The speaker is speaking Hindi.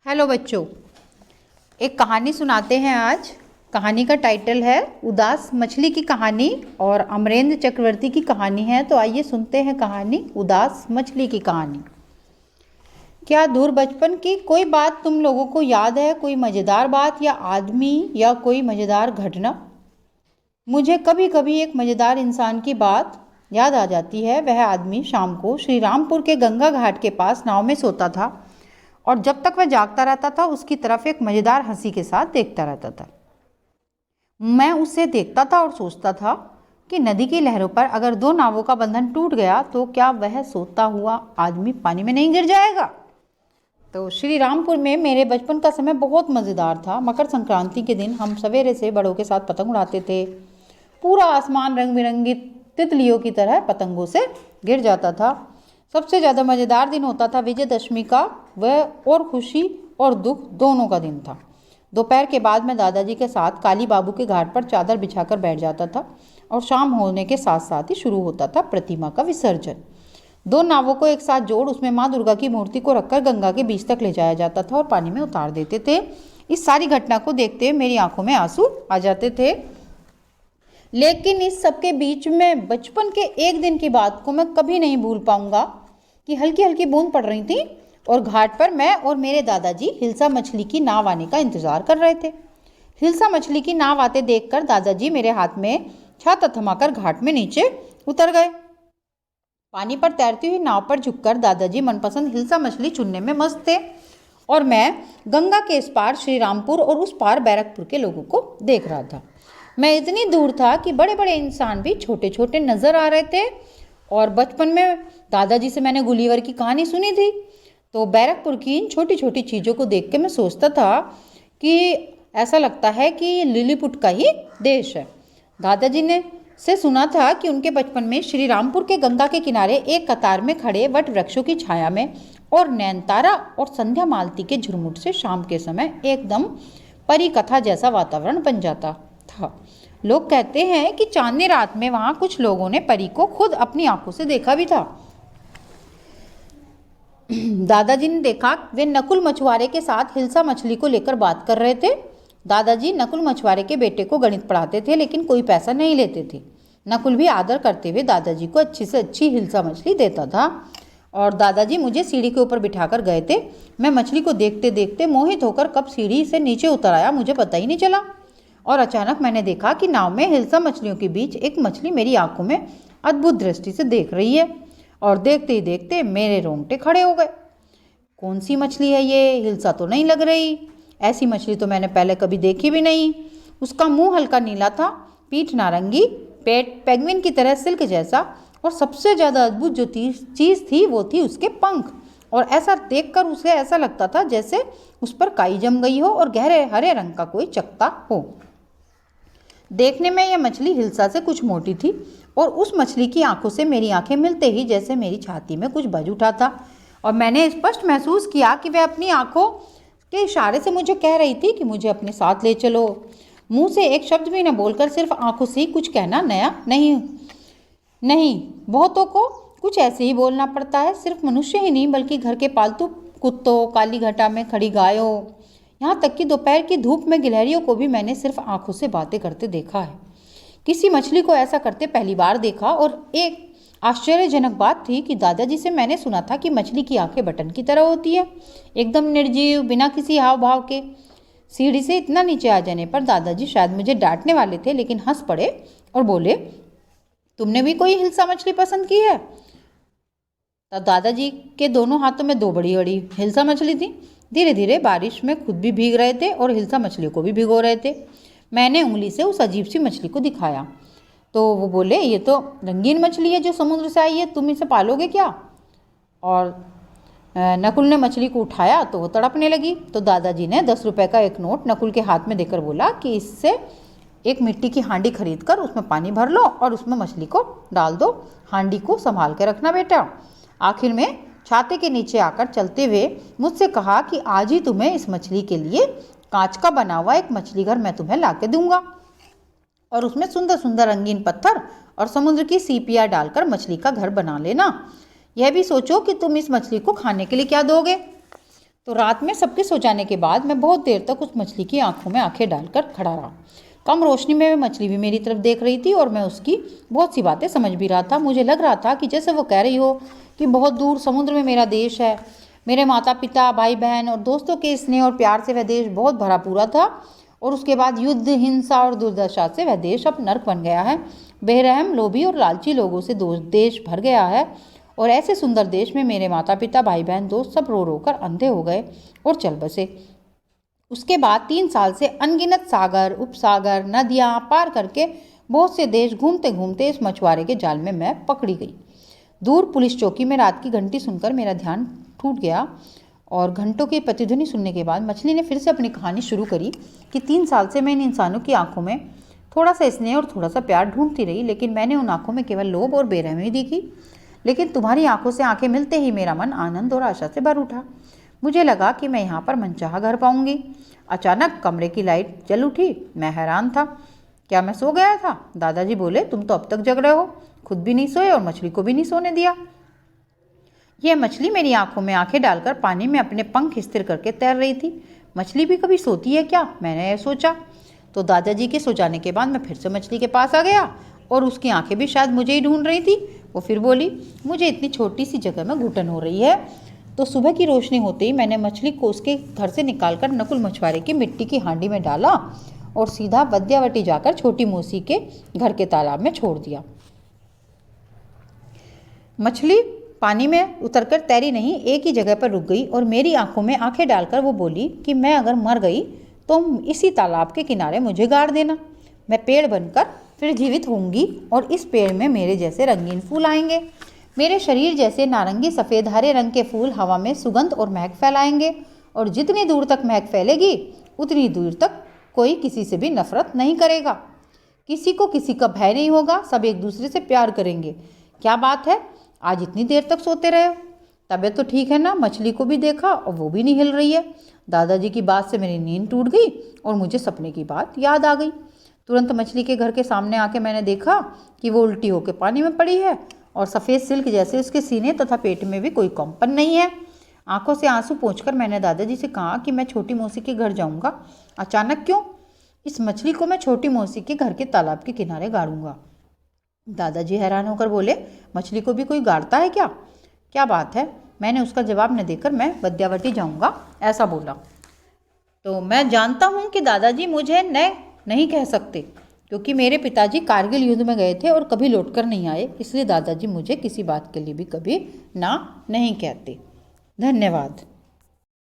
हेलो बच्चों, एक कहानी सुनाते हैं आज। कहानी का टाइटल है उदास मछली की कहानी और अमरेंद्र चक्रवर्ती की कहानी है। तो आइए सुनते हैं कहानी उदास मछली की कहानी। क्या दूर बचपन की कोई बात तुम लोगों को याद है? कोई मज़ेदार बात या आदमी या कोई मज़ेदार घटना? मुझे कभी कभी एक मज़ेदार इंसान की बात याद आ जाती है। वह आदमी शाम को श्री रामपुर के गंगा घाट के पास नाव में सोता था और जब तक वह जागता रहता था उसकी तरफ एक मज़ेदार हंसी के साथ देखता रहता था। मैं उसे देखता था और सोचता था कि नदी की लहरों पर अगर दो नावों का बंधन टूट गया तो क्या वह सोता हुआ आदमी पानी में नहीं गिर जाएगा। तो श्री रामपुर में मेरे बचपन का समय बहुत मज़ेदार था। मकर संक्रांति के दिन हम सवेरे से बड़ों के साथ पतंग उड़ाते थे। पूरा आसमान रंग बिरंगी तितलियों की तरह पतंगों से गिर जाता था। सबसे ज़्यादा मज़ेदार दिन होता था विजयदशमी का। वह और खुशी और दुख दोनों का दिन था। दोपहर के बाद मैं दादाजी के साथ काली बाबू के घाट पर चादर बिछाकर बैठ जाता था और शाम होने के साथ साथ ही शुरू होता था प्रतिमा का विसर्जन। दो नावों को एक साथ जोड़ उसमें माँ दुर्गा की मूर्ति को रखकर गंगा के बीच तक ले जाया जाता था और पानी में उतार देते थे। इस सारी घटना को देखते हुए मेरी आंखों में आंसू आ जाते थे। लेकिन इस सबके बीच में बचपन के एक दिन की बात को मैं कभी नहीं भूल पाऊंगा कि हल्की हल्की बूंद पड़ रही थी और घाट पर मैं और मेरे दादाजी हिल्सा मछली की नाव आने का इंतजार कर रहे थे। हिल्सा मछली की नाव आते देखकर दादाजी मेरे हाथ में छाता थमाकर घाट में नीचे उतर गए। पानी पर तैरती हुई नाव पर झुककर दादाजी मनपसंद हिल्सा मछली चुनने में मस्त थे और मैं गंगा के इस पार श्री रामपुर और उस पार बैरकपुर के लोगों को देख रहा था। मैं इतनी दूर था कि बड़े बड़े इंसान भी छोटे छोटे नजर आ रहे थे। और बचपन में दादाजी से मैंने गुलीवर की कहानी सुनी थी, तो बैरकपुर की इन छोटी छोटी चीज़ों को देख के मैं सोचता था कि ऐसा लगता है कि ये लिलीपुट का ही देश है। दादाजी ने से सुना था कि उनके बचपन में श्री रामपुर के गंगा के किनारे एक कतार में खड़े वट वृक्षों की छाया में और नैनतारा और संध्या मालती के झुरमुट से शाम के समय एकदम परी कथा जैसा वातावरण बन जाता था। लोग कहते हैं कि चांदनी रात में वहां कुछ लोगों ने परी को खुद अपनी आंखों से देखा भी था। दादाजी ने देखा वे नकुल मछुआरे के साथ हिल्सा मछली को लेकर बात कर रहे थे। दादाजी नकुल मछुआरे के बेटे को गणित पढ़ाते थे लेकिन कोई पैसा नहीं लेते थे। नकुल भी आदर करते हुए दादाजी को अच्छी से अच्छी हिल्सा मछली देता था और दादाजी मुझे सीढ़ी के ऊपर बिठाकर गए थे। मैं मछली को देखते देखते मोहित होकर कब सीढ़ी से नीचे उतर आया मुझे पता ही नहीं चला और अचानक मैंने देखा कि नाव में हिल्सा मछलियों के बीच एक मछली मेरी आंखों में अद्भुत दृष्टि से देख रही है और देखते ही देखते मेरे रोंगटे खड़े हो गए। कौन सी मछली है ये? हिल्सा तो नहीं लग रही। ऐसी मछली तो मैंने पहले कभी देखी भी नहीं। उसका मुंह हल्का नीला था, पीठ नारंगी, पेट पेंगुइन की तरह सिल्क जैसा और सबसे ज़्यादा अद्भुत जो चीज़ थी वो थी उसके पंख। और ऐसा देखकर उसे ऐसा लगता था जैसे उस पर काई जम गई हो और गहरे हरे रंग का कोई चकता हो। देखने में यह मछली हिल्सा से कुछ मोटी थी और उस मछली की आंखों से मेरी आंखें मिलते ही जैसे मेरी छाती में कुछ बज उठा था और मैंने स्पष्ट महसूस किया कि वह अपनी आंखों के इशारे से मुझे कह रही थी कि मुझे अपने साथ ले चलो। मुंह से एक शब्द भी न बोलकर सिर्फ आंखों से ही कुछ कहना नया नहीं, बहुतों को कुछ ऐसे ही बोलना पड़ता है। सिर्फ मनुष्य ही नहीं बल्कि घर के पालतू कुत्तों, काली घटा में खड़ी गायों, यहाँ तक कि दोपहर की धूप में गिलहरियों को भी मैंने सिर्फ आंखों से बातें करते देखा है। किसी मछली को ऐसा करते पहली बार देखा। और एक आश्चर्यजनक बात थी कि दादाजी से मैंने सुना था कि मछली की आंखें बटन की तरह होती है, एकदम निर्जीव, बिना किसी हाव भाव के। सीढ़ी से इतना नीचे आ जाने पर दादाजी शायद मुझे डांटने वाले थे लेकिन हंस पड़े और बोले, तुमने भी कोई हिल्सा मछली पसंद की है? तब दादाजी के दोनों हाथों में दो बड़ी बड़ी हिल्सा मछली थी। धीरे धीरे बारिश में खुद भी भीग रहे थे और हिल्सा मछलियों को भी भिगो रहे थे। मैंने उंगली से उस अजीब सी मछली को दिखाया तो वो बोले, ये तो रंगीन मछली है जो समुद्र से आई है, तुम इसे पालोगे क्या? और नकुल ने मछली को उठाया तो वो तड़पने लगी। तो दादाजी ने 10 रुपए का एक नोट नकुल के हाथ में देकर बोला कि इससे एक मिट्टी की हांडी खरीद कर उसमें पानी भर लो और उसमें मछली को डाल दो। हांडी को संभाल के रखना बेटा। आखिर में छाते के नीचे आकर चलते हुए मुझसे कहा कि आज ही तुम्हें इस मछली के लिए कांच का बना हुआ एक मछली घर मैं तुम्हें ला के दूंगा और उसमें सुंदर सुंदर रंगीन पत्थर और समुद्र की सीपियाँ डालकर मछली का घर बना लेना। यह भी सोचो कि तुम इस मछली को खाने के लिए क्या दोगे। तो रात में सबके सो जाने के बाद मैं बहुत देर तक उस मछली की आंखों में आंखें डालकर खड़ा रहा। कम रोशनी में मछली भी मेरी तरफ देख रही थी और मैं उसकी बहुत सी बातें समझ भी रहा था। मुझे लग रहा था कि जैसे वो कह रही हो कि बहुत दूर समुद्र में मेरा देश है, मेरे माता पिता, भाई बहन और दोस्तों के स्नेह और प्यार से वह देश बहुत भरा पूरा था, और उसके बाद युद्ध, हिंसा और दुर्दशा से वह देश अब नर्क बन गया है। बेरहम, लोभी और लालची लोगों से देश भर गया है, और ऐसे सुंदर देश में मेरे माता पिता, भाई बहन, दोस्त सब रो रो कर अंधे हो गए और चल बसे। उसके बाद 3 साल से अनगिनत सागर, उपसागर, नदियाँ पार करके बहुत से देश घूमते घूमते इस मछुआरे के जाल में मैं पकड़ी गई। दूर पुलिस चौकी में रात की घंटी सुनकर मेरा ध्यान टूट गया, और घंटों की प्रतिध्वनि सुनने के बाद मछली ने फिर से अपनी कहानी शुरू करी कि 3 साल से मैं इन इंसानों की आंखों में थोड़ा सा स्नेह और थोड़ा सा प्यार ढूंढती रही, लेकिन मैंने उन आंखों में केवल लोभ और बेरहमी देखी। लेकिन तुम्हारी आंखों से आंखें मिलते ही मेरा मन आनंद और आशा से भर उठा। मुझे लगा कि मैं यहाँ पर मनचाहा घर पाऊंगी। अचानक कमरे की लाइट जल उठी। मैं हैरान था, क्या मैं सो गया था? दादाजी बोले, तुम तो अब तक जग रहे हो, खुद भी नहीं सोए और मछली को भी नहीं सोने दिया। यह मछली मेरी आंखों में आंखें डालकर पानी में अपने पंख स्थिर करके तैर रही थी। मछली भी कभी सोती है क्या? मैंने यह सोचा। तो दादाजी के सो जाने के बाद मैं फिर से मछली के पास आ गया, और उसकी आंखें भी शायद मुझे ही ढूंढ रही थी। वो फिर बोली, मुझे इतनी छोटी सी जगह में घुटन हो रही है। तो सुबह की रोशनी होते ही मैंने मछली को उसके घर से निकालकर नकुल मछुआरे की मिट्टी की हांडी में डाला और सीधा बद्यावटी जाकर छोटी मौसी के घर के तालाब में छोड़ दिया। मछली पानी में उतरकर तैरी नहीं, एक ही जगह पर रुक गई और मेरी आंखों में आंखें डालकर वो बोली कि मैं अगर मर गई तो इसी तालाब के किनारे मुझे गाड़ देना। मैं पेड़ बनकर फिर जीवित होंगी और इस पेड़ में मेरे जैसे रंगीन फूल आएंगे। मेरे शरीर जैसे नारंगी, सफ़ेद, हरे रंग के फूल हवा में सुगंध और महक फैलाएंगे, और जितनी दूर तक महक फैलेगी उतनी दूर तक कोई किसी से भी नफरत नहीं करेगा। किसी को किसी का भय नहीं होगा, सब एक दूसरे से प्यार करेंगे। क्या बात है, आज इतनी देर तक सोते रहे हो? तबीयत तो ठीक है ना? मछली को भी देखा और वो भी नहीं हिल रही है। दादाजी की बात से मेरी नींद टूट गई और मुझे सपने की बात याद आ गई। तुरंत मछली के घर के सामने आके मैंने देखा कि वो उल्टी होकर पानी में पड़ी है और सफ़ेद सिल्क जैसे उसके सीने तथा पेट में भी कोई कंपन नहीं है। आंखों से आंसू पोंछकर मैंने दादाजी से कहा कि मैं छोटी मौसी के घर जाऊंगा। अचानक क्यों? इस मछली को मैं छोटी मौसी के घर के तालाब के किनारे गाड़ूंगा। दादाजी हैरान होकर बोले, मछली को भी कोई गाड़ता है क्या? क्या बात है? मैंने उसका जवाब न देकर मैं बद्यावटी जाऊंगा ऐसा बोला। तो मैं जानता हूँ कि दादाजी मुझे नहीं कह सकते, क्योंकि मेरे पिताजी कारगिल युद्ध में गए थे और कभी लौटकर नहीं आए, इसलिए दादाजी मुझे किसी बात के लिए भी कभी ना नहीं कहते। धन्यवाद।